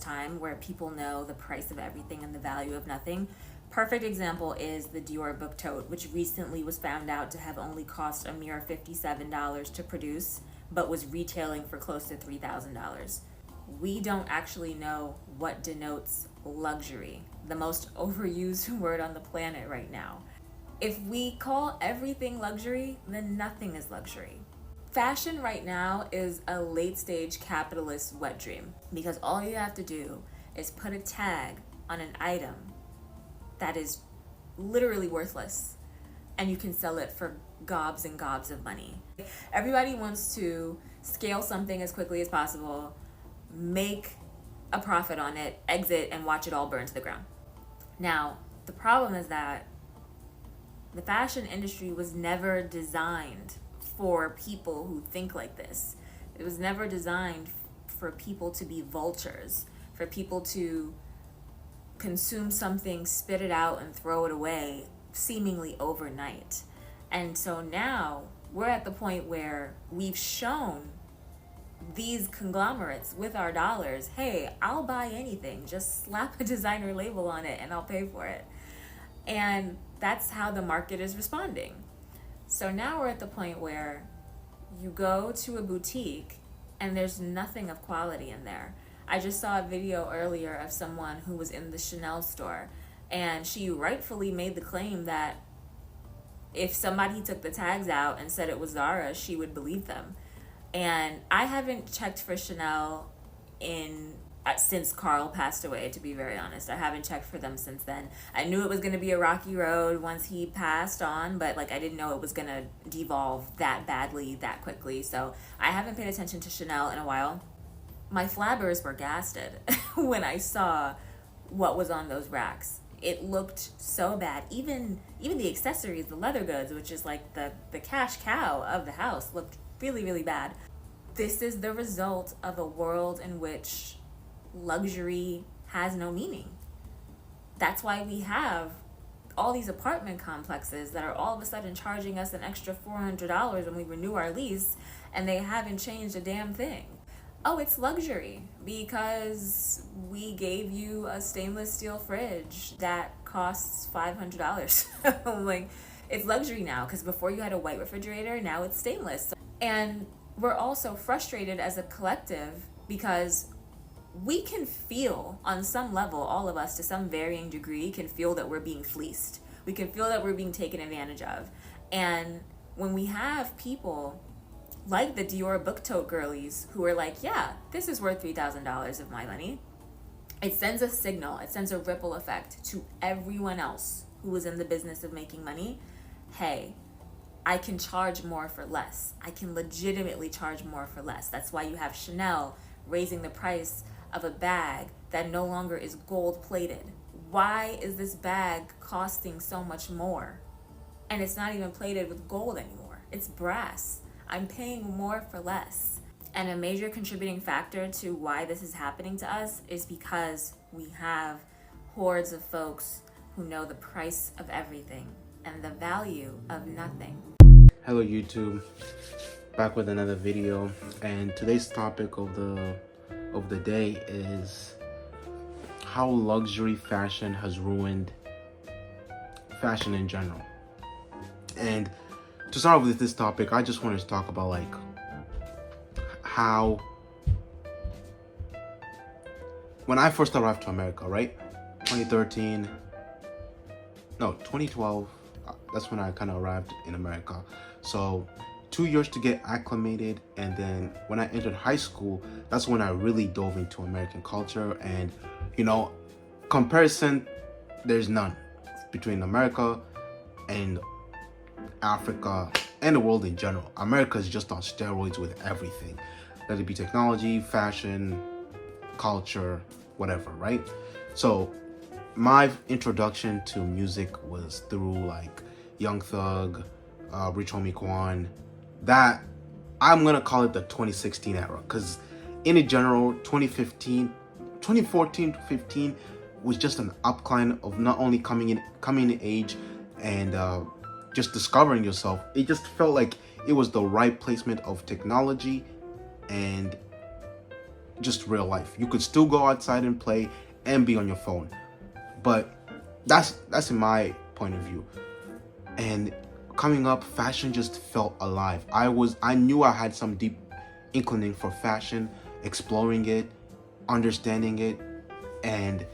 first time, where people know the price of everything and the value of nothing. Perfect example is the Dior book tote, which recently was found out to have only cost a mere $57 to produce, but was retailing for close to $3,000. We don't actually know what denotes luxury, the most overused word on the planet right now. If we call everything luxury, then nothing is luxury. Fashion right now is a late stage capitalist wet dream, because all you have to do is put a tag on an item that is literally worthless, and you can sell it for gobs and gobs of money. Everybody wants to scale something as quickly as possible, make a profit on it, exit, and watch it all burn to the ground. Now, the problem is that the fashion industry was never designed for people who think like this. It was never designed for people to be vultures, for people to consume something, spit it out, and throw it away seemingly overnight. And so now we're at the point where we've shown these conglomerates with our dollars, hey, I'll buy anything, just slap a designer label on it and I'll pay for it. And that's how the market is responding. So now we're at the point where you go to a boutique and there's nothing of quality in there. I just saw a video earlier of someone who was in the Chanel store, and she rightfully made the claim that if somebody took the tags out and said it was Zara, she would believe them. And I haven't checked for Chanel since Carl passed away, to be very honest. I haven't checked for them since then. I knew it was going to be a rocky road once he passed on, but I didn't know it was going to devolve that badly that quickly. So I haven't paid attention to Chanel in a while. My flabbers were gasted when I saw what was on those racks. It looked so bad. Even the accessories, the leather goods, which is like the cash cow of the house, looked really, really bad. This is the result of a world in which luxury has no meaning. That's why we have all these apartment complexes that are all of a sudden charging us an extra $400 when we renew our lease, and they haven't changed a damn thing. Oh, it's luxury because we gave you a stainless steel fridge that costs $500. It's luxury now because before you had a white refrigerator, now it's stainless. And we're also frustrated as a collective because we can feel on some level, all of us to some varying degree can feel that we're being fleeced. We can feel that we're being taken advantage of. And when we have people like the Dior book tote girlies who are like, yeah, this is worth $3,000 of my money, it sends a signal, it sends a ripple effect to everyone else who is in the business of making money. Hey, I can charge more for less. I can legitimately charge more for less. That's why you have Chanel raising the price of a bag that no longer is gold plated. Why is this bag costing so much more? And it's not even plated with gold anymore. It's brass. I'm paying more for less. And a major contributing factor to why this is happening to us is because we have hordes of folks who know the price of everything and the value of nothing. Hello YouTube, back with another video, and today's topic of the day is how luxury fashion has ruined fashion in general. And to start with this topic, I just wanted to talk about how when I first arrived to America, right? 2012, that's when I kind of arrived in America. So 2 years to get acclimated, and then when I entered high school, that's when I really dove into American culture. And comparison, there's none between America and Africa and the world in general. America is just on steroids with everything, let it be technology, fashion, culture, whatever, right? So my introduction to music was through Young Thug, Rich Homie Quan. That I'm gonna call it the 2016 era, because in general 2014 to 15 was just an upcline of not only coming in age and just discovering yourself. It just felt like it was the right placement of technology and just real life. You could still go outside and play and be on your phone. But that's in my point of view. And coming up, fashion just felt alive. I knew I had some deep inclining for fashion, exploring it, understanding it, and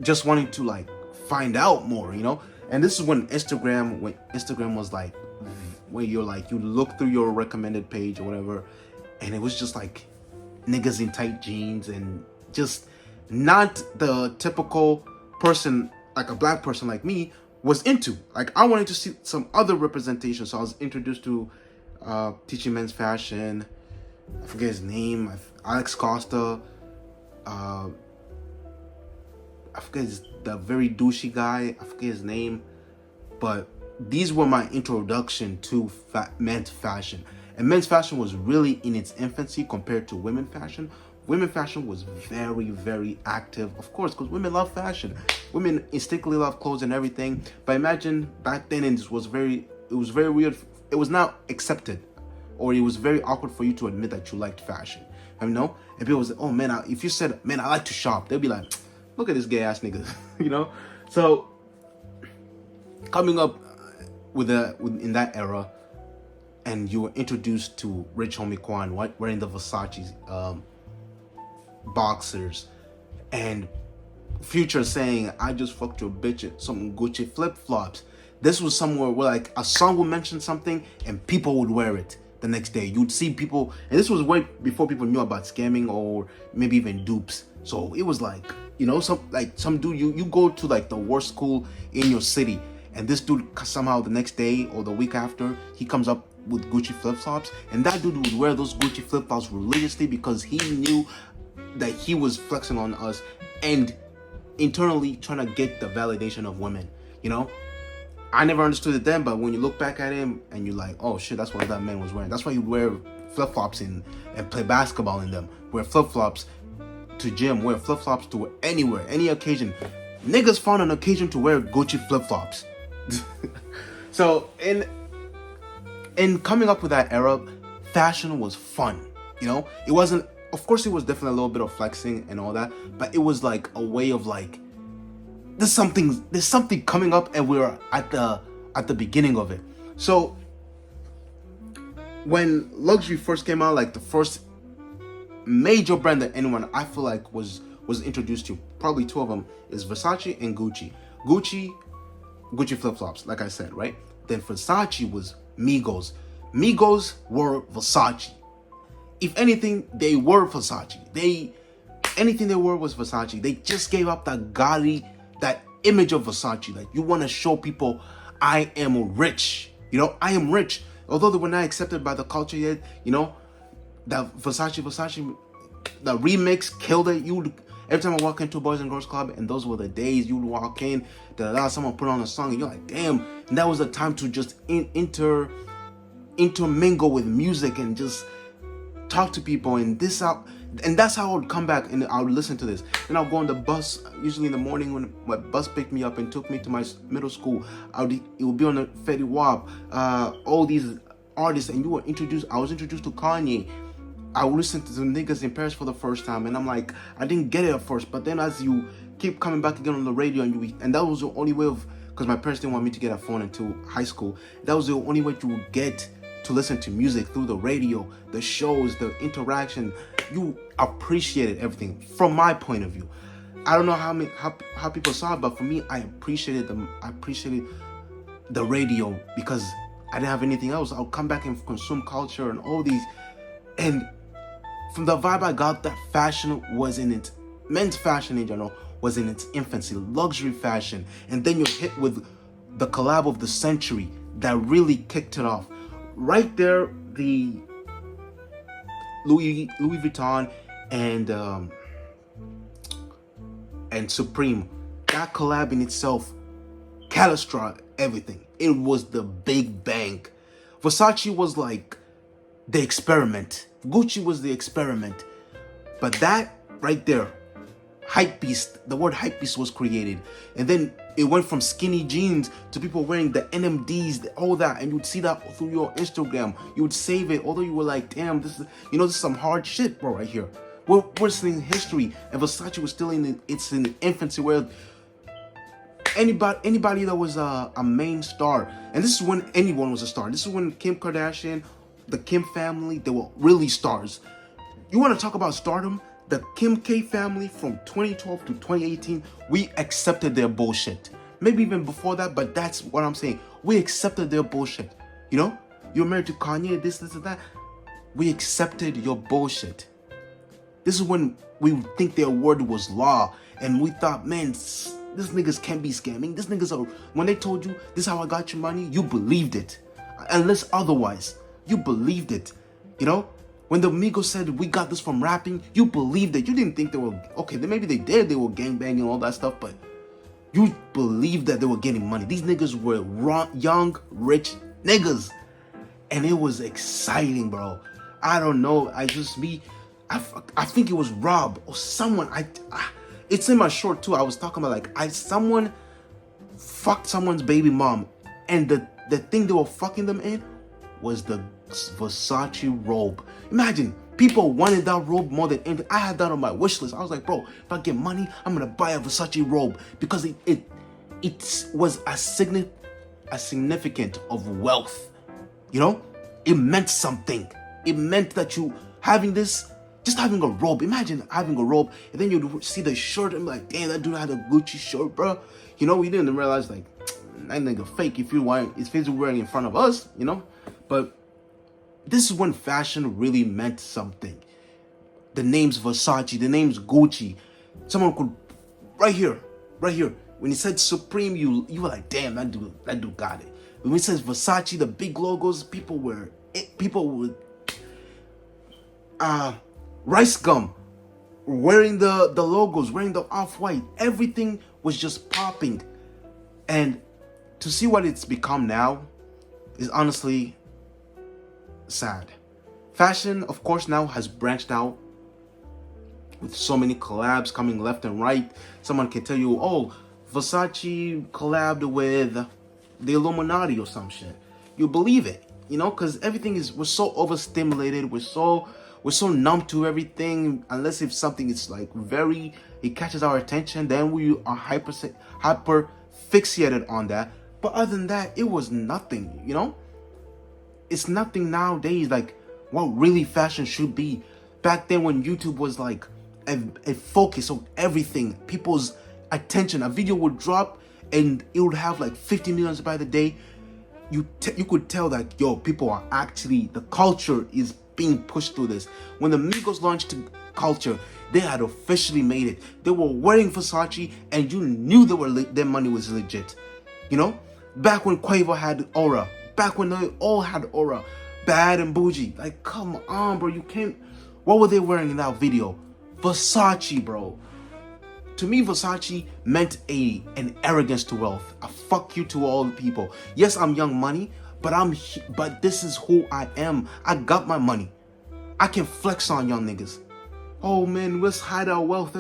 just wanting to like find out more, you know. And this is when Instagram was like, where you're like, you look through your recommended page or whatever, and it was just like niggas in tight jeans and just not the typical person, like a black person like me was into. Like, I wanted to see some other representation, so I was introduced to Teaching Men's Fashion. I forget his name, Alex Costa. I forget the very douchey guy. I forget his name, but these were my introduction to men's fashion. And men's fashion was really in its infancy compared to women fashion. Women fashion was very, very active, of course, because women love fashion. Women instinctively love clothes and everything. But imagine back then, it was very weird. It was not accepted, or it was very awkward for you to admit that you liked fashion. You know, and people was like, "Oh man," if you said, "Man, I like to shop," they'd be like, "Look at this gay ass nigga," you know. So coming up in that era, and you were introduced to Rich Homie Quan wearing the Versace boxers, and Future saying, "I just fucked your bitch at some Gucci flip flops." This was somewhere where like a song would mention something and people would wear it the next day. You'd see people, and this was way before people knew about scamming or maybe even dupes. So it was like, you know, some dude, you go to like the worst school in your city, and this dude somehow the next day or the week after, he comes up with Gucci flip-flops, and that dude would wear those Gucci flip-flops religiously because he knew that he was flexing on us and internally trying to get the validation of women, you know. I never understood it then, but when you look back at him and you're like, oh shit, that's what that man was wearing. That's why you wear flip-flops and play basketball in them. Wear flip-flops to gym, wear flip-flops to anywhere, any occasion. Niggas found an occasion to wear Gucci flip-flops. So in coming up with that era, fashion was fun, you know. It wasn't, of course, it was definitely a little bit of flexing and all that, but it was like a way of like, there's something coming up, and we're at the beginning of it. So when luxury first came out, like the first major brand that anyone I feel like was introduced to, probably two of them, is Versace and Gucci. Gucci flip-flops, like I said, right? Then Versace was Migos. Migos were Versace. If anything, they were Versace. Anything they were was Versace. They just gave up that gaudy, that image of Versace. Like, you want to show people, I am rich. You know, I am rich. Although they were not accepted by the culture yet, you know, that Versace, the remix killed it. Every time I walk into a Boys and Girls Club, and those were the days you'd walk in, someone put on a song, and you're like, damn. And that was the time to just intermingle with music and just talk to people. And that's how I would come back and I would listen to this. Then I'll go on the bus, usually in the morning when my bus picked me up and took me to my middle school. It would be on the Fetty Wap, all these artists, and I was introduced to Kanye. I would listen to the niggas in Paris for the first time, and I'm like, I didn't get it at first, but then as you keep coming back again on the radio, and that was the only way because my parents didn't want me to get a phone until high school. That was the only way to get to listen to music, through the radio, the shows, the interaction. You appreciated everything from my point of view. I don't know how people saw it, but for me, I appreciated the radio because I didn't have anything else. I'll come back and consume culture and all these. And from the vibe I got, that fashion was men's fashion in general was in its infancy, luxury fashion. And then you're hit with the collab of the century that really kicked it off. Right there, the Louis Vuitton and Supreme, that collab in itself catastrophized everything. It was the big bang. Versace was like the experiment. Gucci was the experiment. But that right there, hypebeast, the word hypebeast was created. And then it went from skinny jeans to people wearing the NMDs, all that. And you would see that through your Instagram. You would save it, although you were like, damn, this is some hard shit, bro, right here. We're seeing history, and Versace was still in the infancy where anybody that was a main star, and this is when anyone was a star. This is when Kim Kardashian, the Kim family, they were really stars. You want to talk about stardom? The Kim K family from 2012 to 2018, we accepted their bullshit. Maybe even before that, but that's what I'm saying. We accepted their bullshit. You know, you're married to Kanye, this and that. We accepted your bullshit. This is when we think their word was law, and we thought, man, these niggas can't be scamming. These niggas are, when they told you, this is how I got your money, you believed it. Unless otherwise, you believed it. You know, when the Migos said, we got this from rapping, you believed it. You didn't think they were, okay, then maybe they did, they were gangbanging and all that stuff, but you believed that they were getting money. These niggas were young, rich niggas. And it was exciting, bro. I don't know. I think it was Rob or someone. It's in my short too. I was talking about someone fucked someone's baby mom, and the thing they were fucking them in was the Versace robe. Imagine, people wanted that robe more than anything. I had that on my wish list. I was like, bro, if I get money, I'm gonna buy a Versace robe because it was a significant of wealth. You know, it meant something. It meant that you having this, just having a robe. Imagine having a robe, and then you see the shirt and be like, damn, that dude had a Gucci shirt, bro. You know, we didn't realize like that nigga fake if you're wearing in front of us, you know. But this is when fashion really meant something. The name's Versace, the name's Gucci. Someone could right here. When he said Supreme, you were like, damn, that dude got it. When it says Versace, the big logos, people would Rice Gum wearing the logos, wearing the off-white. Everything was just popping. And to see what it's become now is honestly sad. Fashion, of course, now has branched out with so many collabs coming left and right. Someone can tell you, oh, Versace collabed with the Illuminati or some shit. You believe it, you know, because we're so overstimulated, we're so numb to everything. Unless if something is like it catches our attention, then we are hyper fixated on that. But other than that, it was nothing, you know. It's nothing nowadays like what really fashion should be. Back then when YouTube was like a focus of everything, people's attention, a video would drop and it would have like 50 million by the day. You could tell that, yo, people are actually, the culture is being pushed through this. When the Migos launched culture, they had officially made it. They were wearing Versace and you knew their money was legit. You know, back when Quavo had aura, back when they all had aura, Bad and Bougie, like, come on, bro, you can't. What were they wearing in that video? Versace, bro. To me, Versace meant an arrogance to wealth. A fuck you to all the people. Yes, I'm Young Money, but this is who I am. I got my money. I can flex on y'all niggas. Oh man, let's hide our wealth.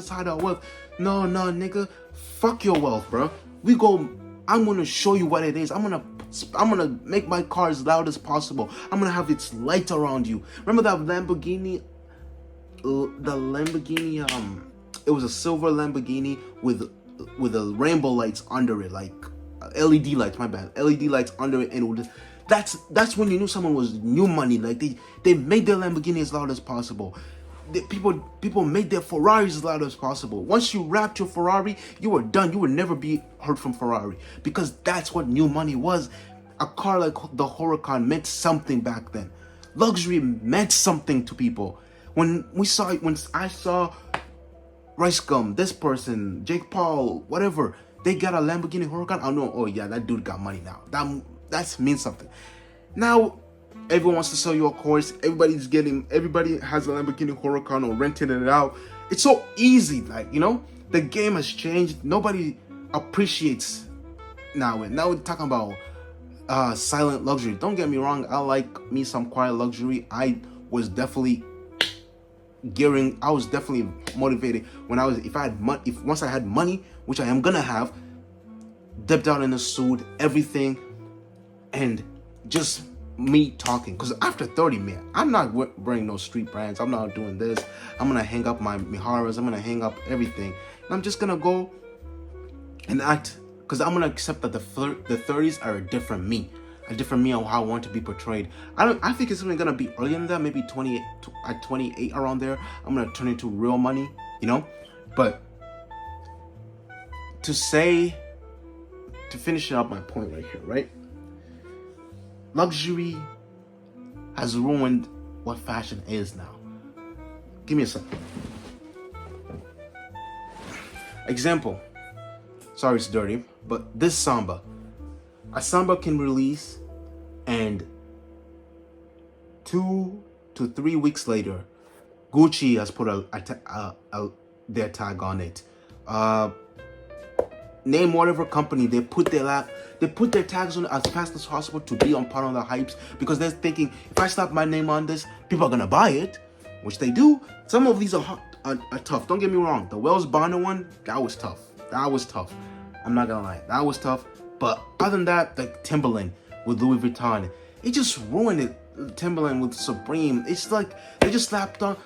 No, nigga. Fuck your wealth, bro. I'm gonna show you what it is. I'm gonna make my car as loud as possible. I'm gonna have its light around you. Remember that Lamborghini? The Lamborghini, it was a silver Lamborghini with the rainbow lights under it, like LED lights. My bad, LED lights under it, and that's when you knew someone was new money. Like they made their Lamborghini as loud as possible. People made their Ferraris as loud as possible. Once you wrapped your Ferrari, you were done. You would never be heard from Ferrari because that's what new money was. A car like the Huracan meant something back then. Luxury meant something to people. When I saw Rice Gum, this person, Jake Paul, whatever, they got a Lamborghini Huracan, I know, oh yeah, that dude got money now. That means something. Now, everyone wants to sell you a course. Everybody has a Lamborghini Huracan or renting it out. It's so easy, like, you know, the game has changed. Nobody appreciates now. And now we're talking about silent luxury. Don't get me wrong, I like me some quiet luxury. I was definitely motivated when once I had money, which I am gonna have, dipped out in a suit, everything, and just me talking, because after 30, man, I'm not wearing no street brands. I'm not doing this. I'm gonna hang up my Miharas. I'm gonna hang up everything, and I'm just gonna go and act, because I'm gonna accept that the 30s are a different me, on how I want to be portrayed. I think it's even gonna be earlier than that, maybe 28, at 28, around there. I'm gonna turn into real money, But to finish up my point right here, right? Luxury has ruined what fashion is now. Give me a second. Example. Sorry, it's dirty, but this Samba. A Samba can release, and 2 to 3 weeks later, Gucci has put their tag on it. Name whatever company, they put their tags on it as fast as possible to be on part of the hypes, because they're thinking, if I slap my name on this, people are gonna buy it, which they do. Some of these are tough. Don't get me wrong. The Wells Bonner one, that was tough. I'm not gonna lie, that was tough. But other than that, like Timberland with Louis Vuitton, it just ruined it. Timberland with Supreme, it's like they just slapped on.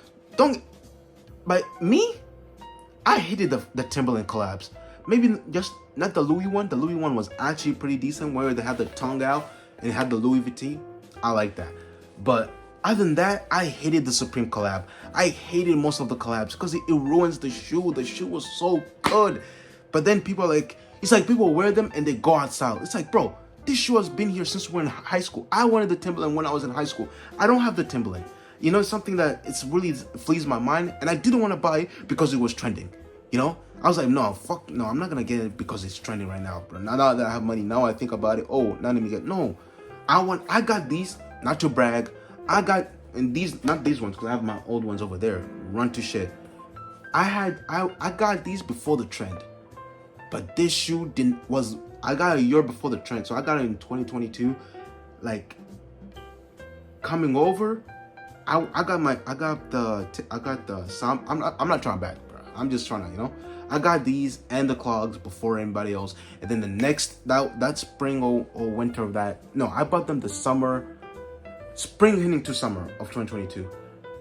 But me, I hated the Timberland collabs. Maybe just not the Louis one. The Louis one was actually pretty decent, where they had the tongue out and it had the Louis Vuitton. I like that. But other than that, I hated the Supreme collab. I hated most of the collabs because it ruins the shoe. The shoe was so good. But then people are like, it's like people wear them and they go outside. It's like, bro, this shoe has been here since we're in high school. I wanted the Timberland when I was in high school. I don't have the Timberland. It's something that it's really flees my mind, and I didn't want to buy it because it was trending. I was like, no, I'm not gonna get it because it's trending right now, bro. Now that I have money, now I think about it. Oh, now let me get I got these, not to brag. I got, and these, not these ones, because I have my old ones over there. Run to shit. I got these before the trend, but this shoe I got a year before the trend, so I got it in 2022. Like, coming over, I got the Sam. I'm not trying to back, bro. I'm just trying to, I got these and the clogs before anybody else, and then the next that spring or winter of that. No, I bought them the spring hitting to summer of 2022,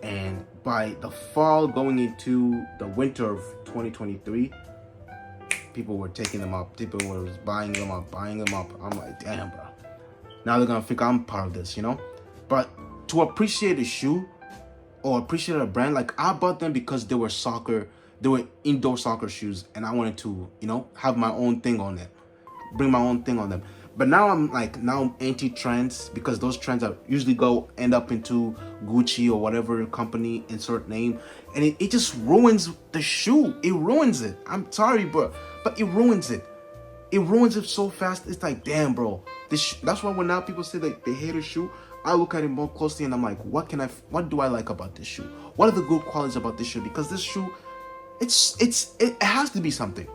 and by the fall going into the winter of 2023, people were taking them up. People were buying them up. I'm like, damn, bro. Now they're gonna think I'm part of this, But to appreciate a shoe or appreciate a brand, like I bought them because they were indoor soccer shoes, and I wanted to, have my own thing on them, bring my own thing on them. But now I'm anti-trends, because those trends are usually end up into Gucci or whatever company, insert name, and it just ruins the shoe. It ruins it. I'm sorry, bro, but it ruins it. It ruins it so fast. It's like, damn, bro. That's why when now people say that they hate a shoe, I look at it more closely and I'm like, what do I like about this shoe? What are the good qualities about this shoe? Because this shoe, it has to be something.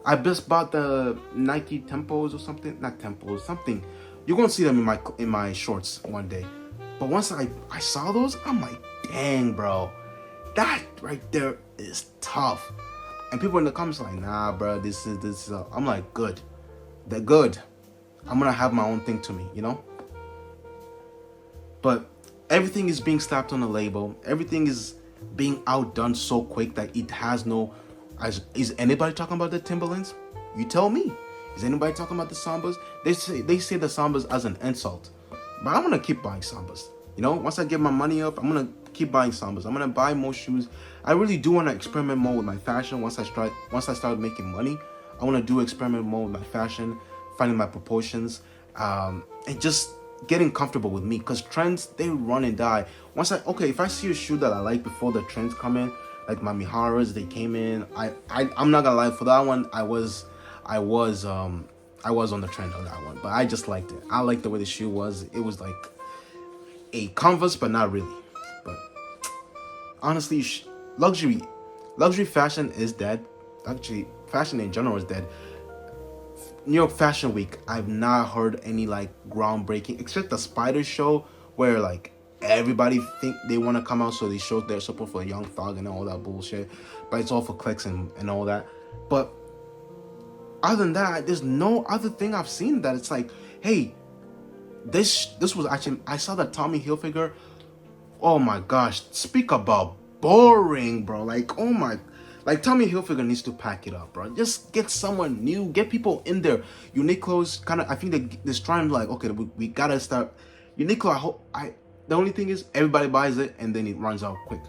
I just bought the Nike Tempos or something, not Tempos, something. You're gonna see them in my shorts one day. But once I saw those, I'm like, dang, bro, that right there is tough. And people in the comments are like, nah, bro, this is. I'm like, good, they're good. I'm gonna have my own thing to me, But everything is being slapped on a label. Everything is being outdone so quick that it has no. Is anybody talking about the Timberlands? You tell me. Is anybody talking about the Sambas? They say the Sambas as an insult, but I'm gonna keep buying Sambas. Once I get my money up, I'm gonna keep buying Sambas. I'm gonna buy more shoes. I really do want to experiment more with my fashion. Once I start making money, I want to experiment more with my fashion, finding my proportions, and just getting comfortable with me, because trends, they run and die. If I see a shoe that I like before the trends come in, like my Miharas, they came in. I'm not gonna lie, for that one, I was on the trend on that one, but I just liked it. I liked the way the shoe was. It was like a Converse, but not really. But honestly, luxury fashion is dead. Actually, fashion in general is dead. New York Fashion Week, I've not heard any groundbreaking, except the Spider Show, where everybody think they want to come out, so they show their support for Young Thug and all that bullshit. But it's all for clicks and all that. But other than that, there's no other thing I've seen that it's like, hey, this was actually, I saw that Tommy Hilfiger. Oh my gosh, speak about boring, bro. Like, oh my, like Tommy Hilfiger needs to pack it up, bro. Just get someone new, get people in there. Uniqlo's kind of, I think they're trying like, okay, we gotta start. Uniqlo, the only thing is everybody buys it and then it runs out quick.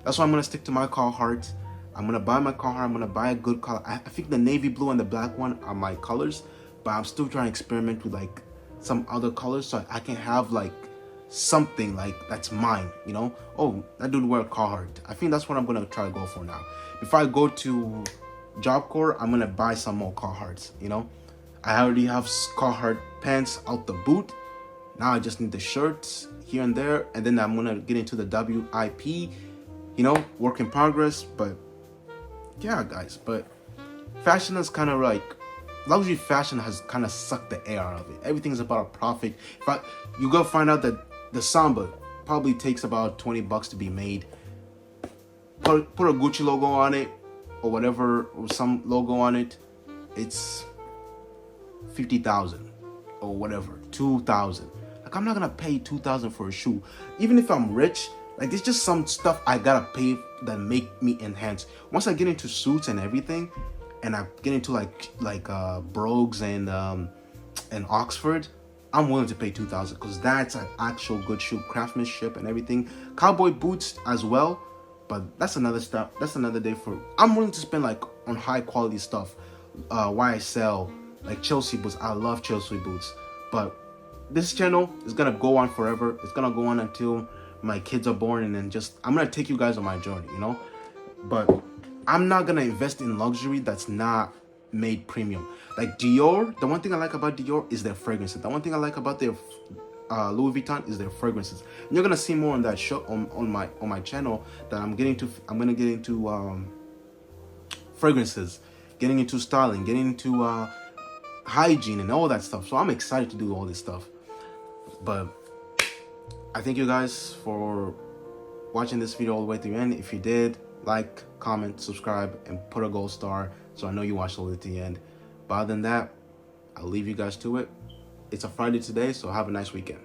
That's why I'm gonna stick to my Carhartt. I'm gonna buy my Carhartt. I'm gonna buy a good color. I think the navy blue and the black one are my colors, but I'm still trying to experiment with like some other colors so I can have like something like that's mine, you know. Oh, that dude wear Carhartt. I think that's what I'm gonna try to go for now. Before I go to Job Corps, I'm gonna buy some more Carhartts, you know. I already have Carhartt pants out the boot. Now I just need the shirts here and there, and then I'm gonna get into the WIP, you know, work in progress. But yeah, guys, but fashion is kind of like, luxury fashion has kind of sucked the air out of it. Everything's about a profit. But you go find out that the Samba probably takes about $20 to be made. Put a Gucci logo on it or whatever, or some logo on it. It's 50,000 or whatever, 2,000. Like, I'm not gonna pay 2,000 for a shoe. Even if I'm rich, like, there's just some stuff I gotta pay that make me enhance. Once I get into suits and everything, and I get into like brogues and Oxford, I'm willing to pay 2,000 because that's an actual good shoe, craftsmanship and everything. Cowboy boots as well, but that's another stuff. That's another day for. I'm willing to spend like on high quality stuff. YSL, like Chelsea boots. I love Chelsea boots, but this channel is gonna go on forever. It's gonna go on until my kids are born, and then just I'm gonna take you guys on my journey, you know. But I'm not gonna invest in luxury that's not made premium. Like Dior, the one thing I like about Dior is their fragrances. The one thing I like about their Louis Vuitton is their fragrances. And you're gonna see more on that show on my channel that I'm gonna get into fragrances, getting into styling, getting into hygiene and all that stuff. So I'm excited to do all this stuff. But I thank you guys for watching this video all the way to the end. If you did, like, comment, subscribe, and put a gold star so I know you watched all the way to the end. But other than that, I'll leave you guys to it. It's a Friday today, so have a nice weekend.